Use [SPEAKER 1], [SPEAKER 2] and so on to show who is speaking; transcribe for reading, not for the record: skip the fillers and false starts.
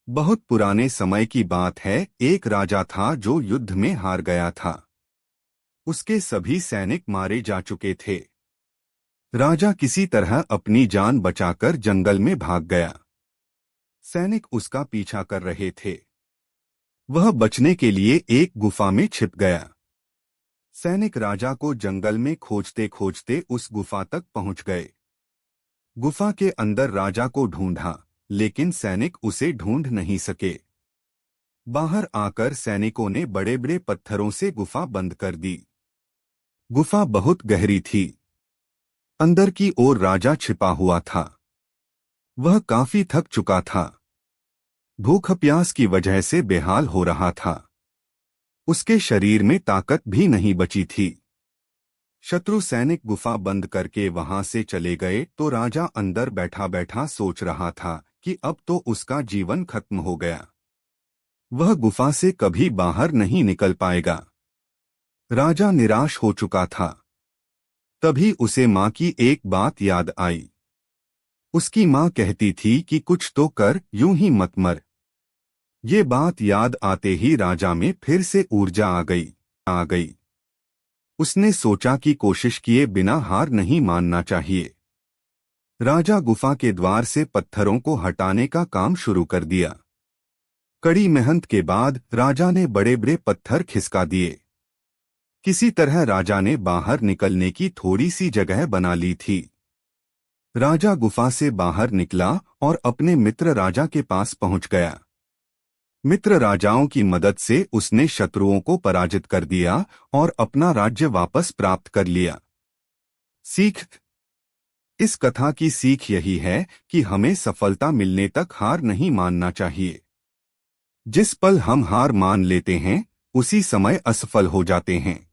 [SPEAKER 1] बहुत पुराने समय की बात है। एक राजा था जो युद्ध में हार गया था। उसके सभी सैनिक मारे जा चुके थे। राजा किसी तरह अपनी जान बचाकर जंगल में भाग गया। सैनिक उसका पीछा कर रहे थे। वह बचने के लिए एक गुफा में छिप गया। सैनिक राजा को जंगल में खोजते खोजते उस गुफा तक पहुंच गए। गुफा के अंदर राजा को ढूंढा, लेकिन सैनिक उसे ढूंढ नहीं सके। बाहर आकर सैनिकों ने बड़े बड़े पत्थरों से गुफा बंद कर दी। गुफा बहुत गहरी थी। अंदर की ओर राजा छिपा हुआ था। वह काफी थक चुका था। भूख प्यास की वजह से बेहाल हो रहा था। उसके शरीर में ताकत भी नहीं बची थी। शत्रु सैनिक गुफा बंद करके वहां से चले गए तो राजा अंदर बैठा बैठा सोच रहा था कि अब तो उसका जीवन खत्म हो गया। वह गुफा से कभी बाहर नहीं निकल पाएगा। राजा निराश हो चुका था। तभी उसे माँ की एक बात याद आई। उसकी माँ कहती थी कि कुछ तो कर, यूं ही मत मर। ये बात याद आते ही राजा में फिर से ऊर्जा आ गई। उसने सोचा कि कोशिश किए बिना हार नहीं मानना चाहिए। राजा गुफा के द्वार से पत्थरों को हटाने का काम शुरू कर दिया। कड़ी मेहनत के बाद राजा ने बड़े बड़े पत्थर खिसका दिए। किसी तरह राजा ने बाहर निकलने की थोड़ी सी जगह बना ली थी। राजा गुफा से बाहर निकला और अपने मित्र राजा के पास पहुंच गया। मित्र राजाओं की मदद से उसने शत्रुओं को पराजित कर दिया और अपना राज्य वापस प्राप्त कर लिया। सीख। इस कथा की सीख यही है कि हमें सफलता मिलने तक हार नहीं मानना चाहिए। जिस पल हम हार मान लेते हैं, उसी समय असफल हो जाते हैं।